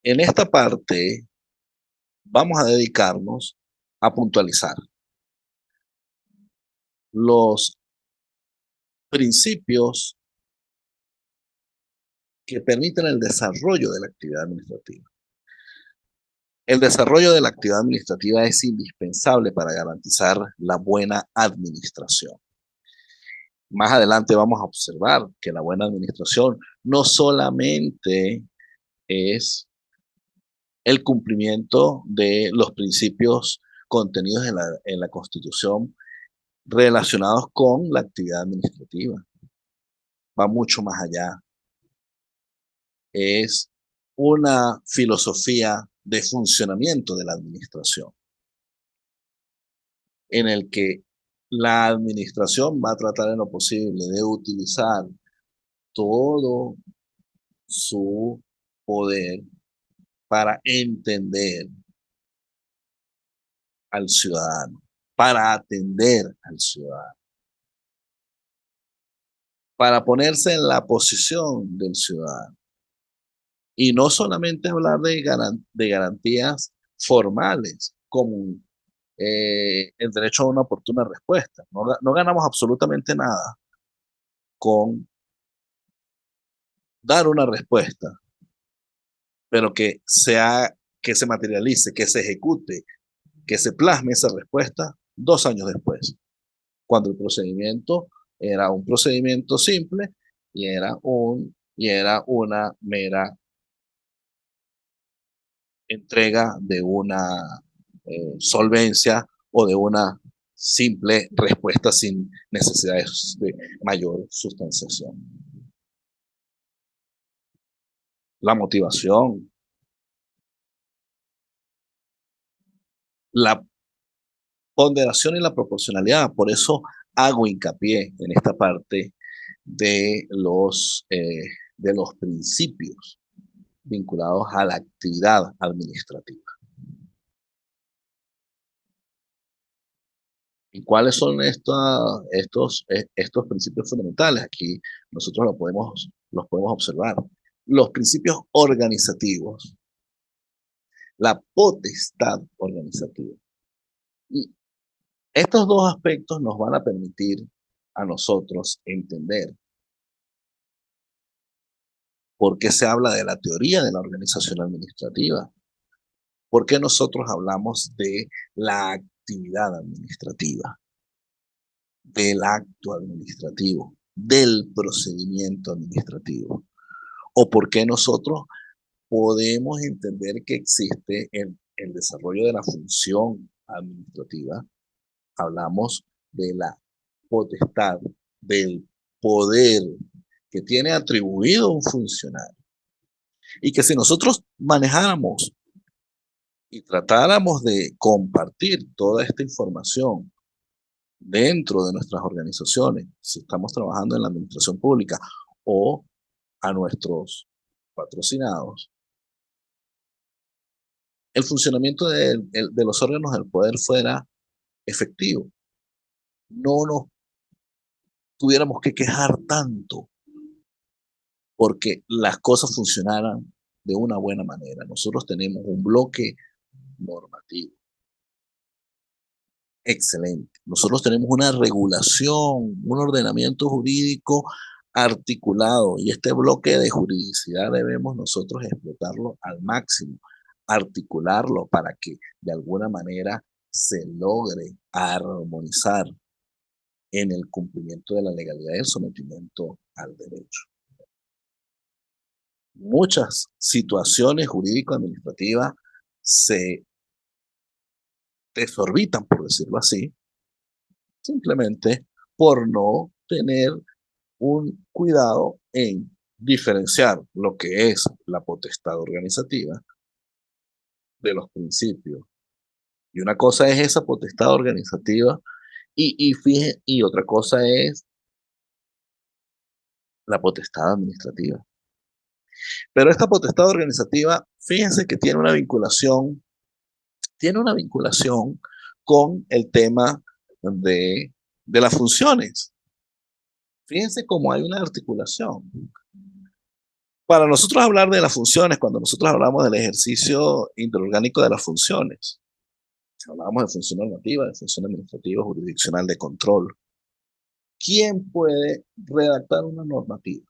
En esta parte vamos a dedicarnos a puntualizar los principios que permiten el desarrollo de la actividad administrativa. El desarrollo de la actividad administrativa es indispensable para garantizar la buena administración. Más adelante vamos a observar que la buena administración no solamente es el cumplimiento de los principios contenidos en la Constitución relacionados con la actividad administrativa. Va mucho más allá. Es una filosofía de funcionamiento de la administración, en el que la administración va a tratar en lo posible de utilizar todo su poder para entender al ciudadano, para atender al ciudadano, para ponerse en la posición del ciudadano. Y no solamente hablar de garantías formales, como el derecho a una oportuna respuesta. No ganamos absolutamente nada con dar una respuesta, pero que se materialice, que se ejecute, que se plasme esa respuesta 2 años después, cuando el procedimiento era un procedimiento simple y era una mera entrega de una solvencia o de una simple respuesta sin necesidades de mayor sustanciación. La motivación, la ponderación y la proporcionalidad. Por eso hago hincapié en esta parte de los principios vinculados a la actividad administrativa. ¿Y cuáles son estos principios fundamentales? Aquí nosotros los podemos observar. Los principios organizativos, la potestad organizativa. Y estos dos aspectos nos van a permitir a nosotros entender por qué se habla de la teoría de la organización administrativa, por qué nosotros hablamos de la actividad administrativa, del acto administrativo, del procedimiento administrativo, o por qué nosotros podemos entender que existe el desarrollo de la función administrativa. Hablamos de la potestad, del poder que tiene atribuido un funcionario. Y que si nosotros manejáramos y tratáramos de compartir toda esta información dentro de nuestras organizaciones, si estamos trabajando en la administración pública o a nuestros patrocinados, el funcionamiento de los órganos del poder fuera efectivo. No nos tuviéramos que quejar tanto porque las cosas funcionaran de una buena manera. Nosotros tenemos un bloque normativo excelente. Nosotros tenemos una regulación, un ordenamiento jurídico articulado y este bloque de juridicidad debemos nosotros explotarlo al máximo, articularlo para que de alguna manera se logre armonizar en el cumplimiento de la legalidad y el sometimiento al derecho. Muchas situaciones jurídico-administrativas se desorbitan, por decirlo así, simplemente por no tener un cuidado en diferenciar lo que es la potestad organizativa de los principios. Y una cosa es esa potestad organizativa y otra cosa es la potestad administrativa. Pero esta potestad organizativa, fíjense que tiene una vinculación con el tema de las funciones. Fíjense cómo hay una articulación. Para nosotros hablar de las funciones, cuando nosotros hablamos del ejercicio interorgánico de las funciones, si hablamos de función normativa, de función administrativa, jurisdiccional, de control, ¿quién puede redactar una normativa?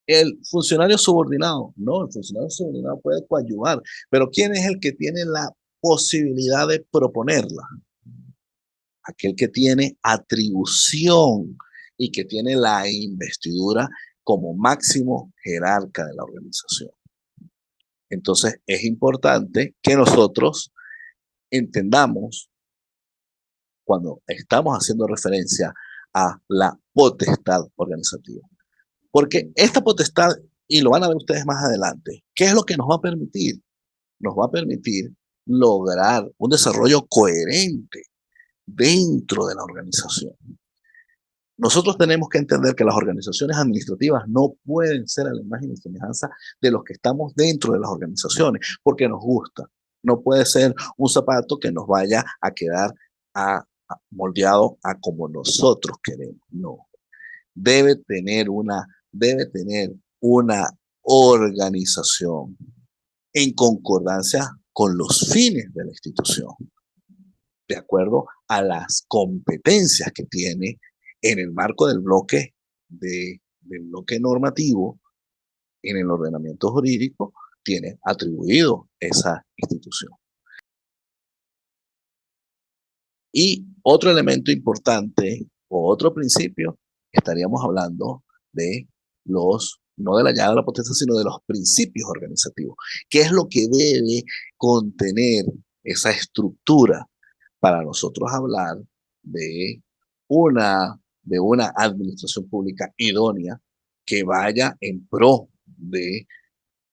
El funcionario subordinado. No, el funcionario subordinado puede coadyuvar, pero ¿quién es el que tiene la posibilidad de proponerla? Aquel que tiene atribución y que tiene la investidura como máximo jerarca de la organización. Entonces, es importante que nosotros entendamos cuando estamos haciendo referencia a la potestad organizativa. Porque esta potestad, y lo van a ver ustedes más adelante, ¿qué es lo que nos va a permitir? Nos va a permitir lograr un desarrollo coherente dentro de la organización. Nosotros tenemos que entender que las organizaciones administrativas no pueden ser a la imagen y semejanza de los que estamos dentro de las organizaciones, porque nos gusta. No puede ser un zapato que nos vaya a quedar moldeado a como nosotros queremos. No. Debe tener una organización en concordancia con los fines de la institución, de acuerdo a las competencias que tiene en el marco del del bloque normativo, en el ordenamiento jurídico, tiene atribuido esa institución. Y otro elemento importante o otro principio, estaríamos hablando de no de la llave de la potestad, sino de los principios organizativos. ¿Qué es lo que debe contener esa estructura para nosotros hablar de de una administración pública idónea que vaya en pro de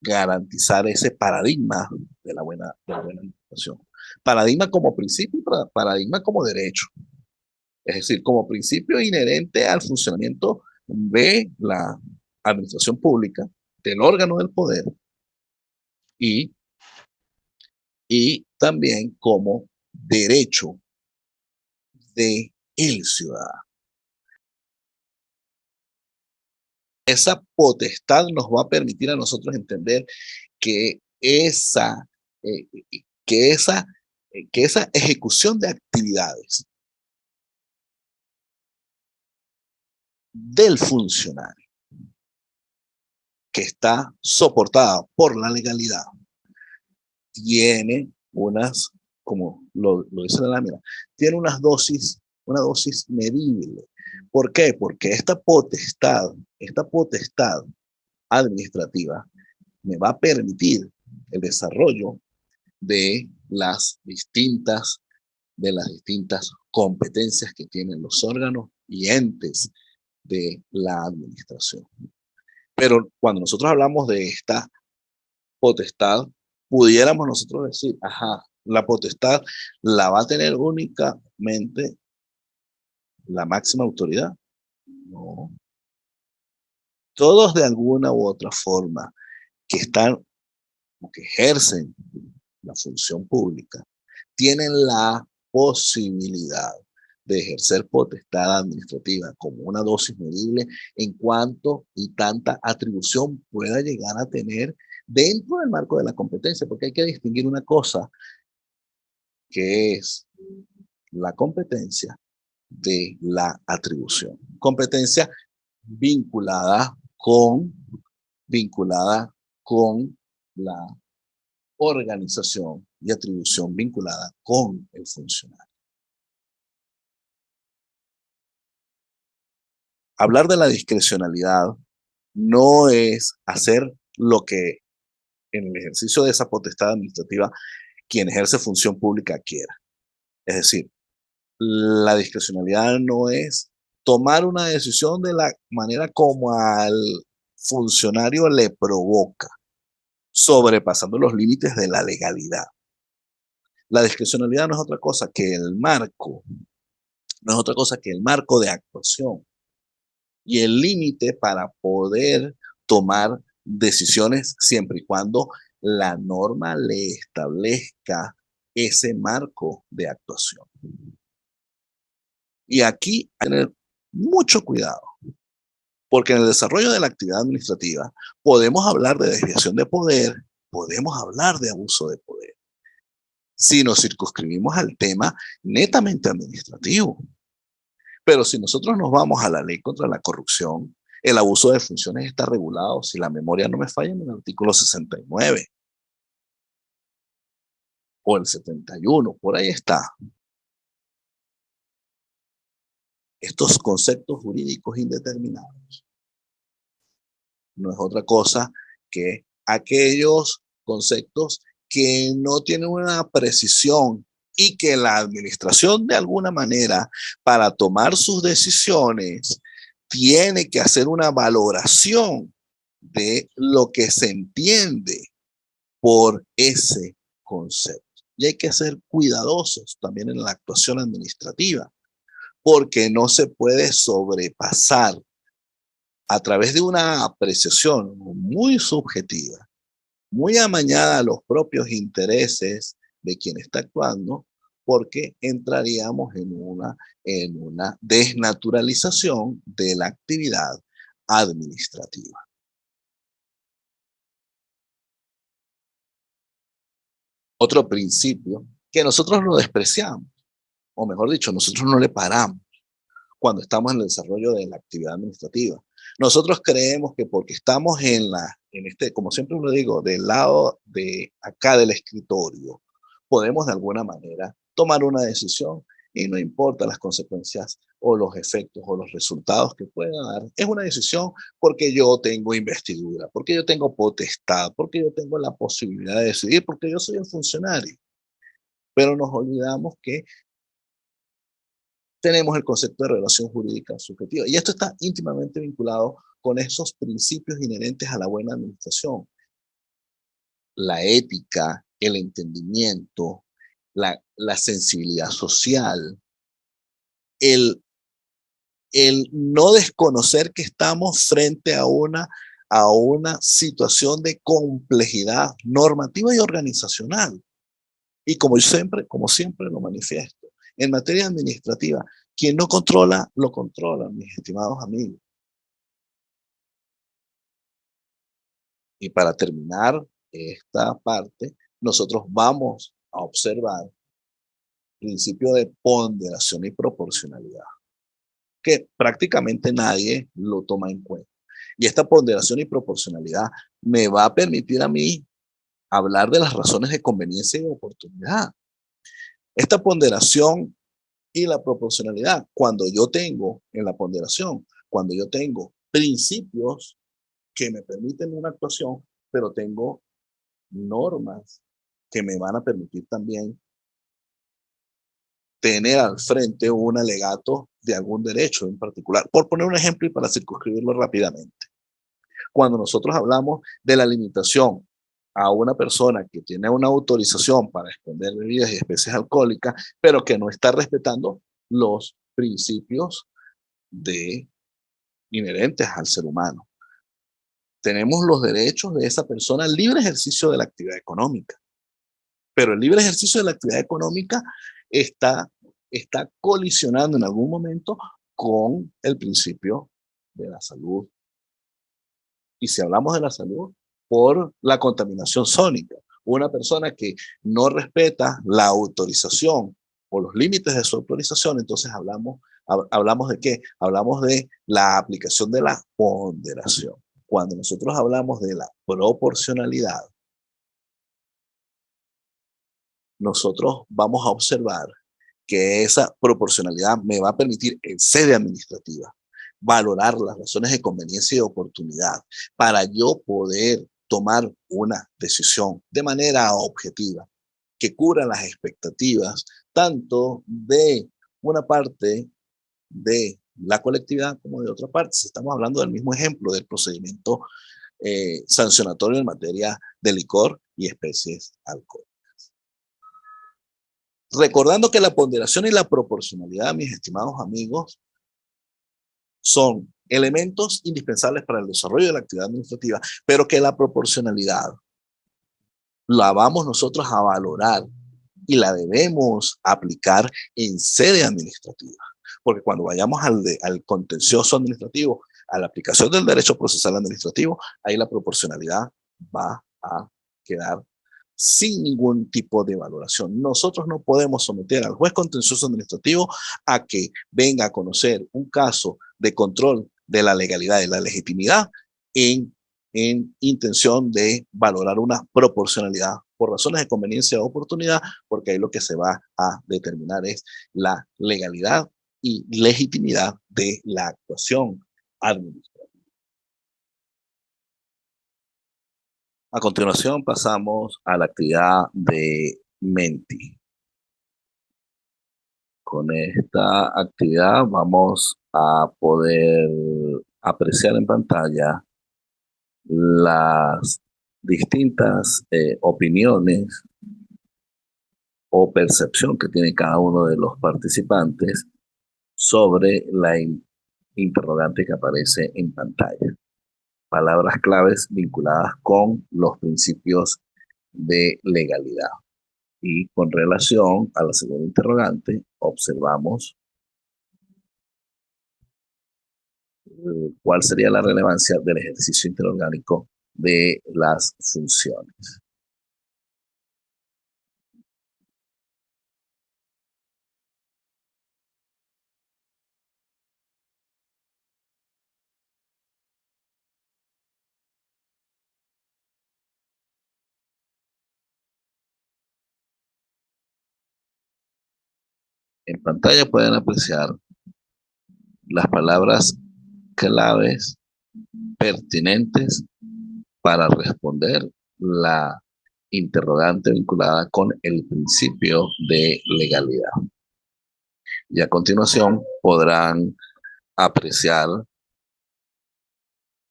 garantizar ese paradigma de la buena administración? Paradigma como principio y paradigma como derecho. Es decir, como principio inherente al funcionamiento de la administración pública, del órgano del poder, y, y también como derecho de el ciudadano. Esa potestad nos va a permitir a nosotros entender que eh, que esa, que esa ejecución de actividades del funcionario que está soportada por la legalidad tiene unas, como lo dice la lámina, tiene una dosis medible. ¿Por qué? Porque esta potestad administrativa me va a permitir el desarrollo de de las distintas competencias que tienen los órganos y entes de la administración. Pero cuando nosotros hablamos de esta potestad, pudiéramos nosotros decir, ajá, la potestad la va a tener únicamente la máxima autoridad. No. Todos de alguna u otra forma que están o que ejercen la función pública tienen la posibilidad de ejercer potestad administrativa como una dosis medible en cuanto y tanta atribución pueda llegar a tener dentro del marco de la competencia, porque hay que distinguir una cosa que es la competencia de la atribución. Competencia vinculada vinculada con la organización y atribución vinculada con el funcionario. Hablar de la discrecionalidad no es hacer lo que en el ejercicio de esa potestad administrativa quien ejerce función pública quiera. Es decir, la discrecionalidad no es tomar una decisión de la manera como al funcionario le provoca, sobrepasando los límites de la legalidad. La discrecionalidad no es otra cosa que no es otra cosa que el marco de actuación y el límite para poder tomar decisiones siempre y cuando la norma le establezca ese marco de actuación. Y aquí hay que tener mucho cuidado, Porque en el desarrollo de la actividad administrativa podemos hablar de desviación de poder, podemos hablar de abuso de poder, si nos circunscribimos al tema netamente administrativo. Pero si nosotros nos vamos a la ley contra la corrupción, el abuso de funciones está regulado, si la memoria no me falla, en el artículo 69 o el 71, por ahí está. Estos conceptos jurídicos indeterminados no es otra cosa que aquellos conceptos que no tienen una precisión y que la administración de alguna manera para tomar sus decisiones tiene que hacer una valoración de lo que se entiende por ese concepto. Y hay que ser cuidadosos también en la actuación administrativa, porque no se puede sobrepasar a través de una apreciación muy subjetiva, muy amañada a los propios intereses de quien está actuando, porque entraríamos en una desnaturalización de la actividad administrativa. Otro principio que nosotros lo despreciamos, o mejor dicho, nosotros no le paramos cuando estamos en el desarrollo de la actividad administrativa. Nosotros creemos que porque estamos como siempre lo digo, del lado de acá del escritorio, podemos de alguna manera tomar una decisión y no importa las consecuencias o los efectos o los resultados que pueda dar. Es una decisión porque yo tengo investidura, porque yo tengo potestad, porque yo tengo la posibilidad de decidir, porque yo soy el funcionario. Pero nos olvidamos que tenemos el concepto de relación jurídica subjetiva. Y esto está íntimamente vinculado con esos principios inherentes a la buena administración. La ética, el entendimiento, la sensibilidad social, el, el no desconocer que estamos frente a una situación de complejidad normativa y organizacional. Y como siempre lo manifiesto, en materia administrativa, quien no controla, lo controla, mis estimados amigos. Y para terminar esta parte, nosotros vamos a observar el principio de ponderación y proporcionalidad, que prácticamente nadie lo toma en cuenta. Y esta ponderación y proporcionalidad me va a permitir a mí hablar de las razones de conveniencia y de oportunidad. Esta ponderación y la proporcionalidad, cuando yo tengo principios que me permiten una actuación, pero tengo normas que me van a permitir también tener al frente un alegato de algún derecho en particular. Por poner un ejemplo y para circunscribirlo rápidamente. Cuando nosotros hablamos de la limitación a una persona que tiene una autorización para expender bebidas y especies alcohólicas, pero que no está respetando los principios inherentes al ser humano. Tenemos los derechos de esa persona al libre ejercicio de la actividad económica, pero el libre ejercicio de la actividad económica está colisionando en algún momento con el principio de la salud. Y si hablamos de la salud, por la contaminación sónica. Una persona que no respeta la autorización o los límites de su autorización, entonces hablamos de qué? Hablamos de la aplicación de la ponderación. Cuando nosotros hablamos de la proporcionalidad, nosotros vamos a observar que esa proporcionalidad me va a permitir en sede administrativa valorar las razones de conveniencia y oportunidad para yo poder tomar una decisión de manera objetiva que cubra las expectativas tanto de una parte de la colectividad como de otra parte. Si estamos hablando del mismo ejemplo del procedimiento sancionatorio en materia de licor y especies alcohólicas. Recordando que la ponderación y la proporcionalidad, mis estimados amigos, son elementos indispensables para el desarrollo de la actividad administrativa, pero que la proporcionalidad la vamos nosotros a valorar y la debemos aplicar en sede administrativa. Porque cuando vayamos al contencioso administrativo, a la aplicación del derecho procesal administrativo, ahí la proporcionalidad va a quedar sin ningún tipo de valoración. Nosotros no podemos someter al juez contencioso administrativo a que venga a conocer un caso de control de la legalidad y la legitimidad en intención de valorar una proporcionalidad por razones de conveniencia o oportunidad, porque ahí lo que se va a determinar es la legalidad y legitimidad de la actuación administrativa. A continuación pasamos a la actividad de Menti. Con esta actividad vamos a poder apreciar en pantalla las distintas opiniones o percepción que tiene cada uno de los participantes sobre la interrogante que aparece en pantalla. Palabras claves vinculadas con los principios de legalidad. Y con relación a la segunda interrogante, observamos cuál sería la relevancia del ejercicio interorgánico de las funciones. En pantalla pueden apreciar las palabras claves pertinentes para responder la interrogante vinculada con el principio de legalidad. Y a continuación podrán apreciar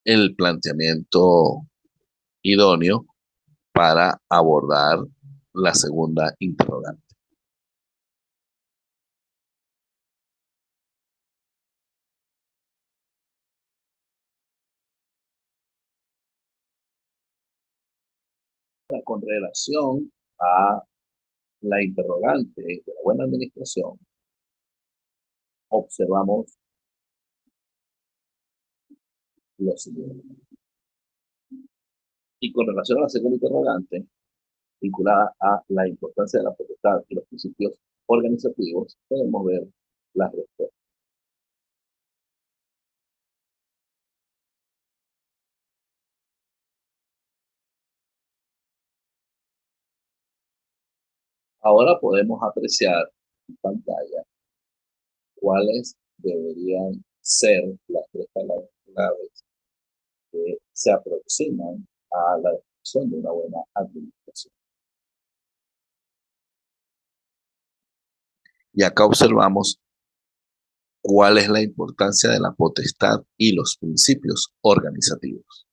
el planteamiento idóneo para abordar la segunda interrogante. Con relación a la interrogante de la buena administración, observamos lo siguiente. Y con relación a la segunda interrogante, vinculada a la importancia de la potestad y los principios organizativos, podemos ver las respuestas. Ahora podemos apreciar en pantalla cuáles deberían ser las tres palabras claves que se aproximan a la definición de una buena administración. Y acá observamos cuál es la importancia de la potestad y los principios organizativos.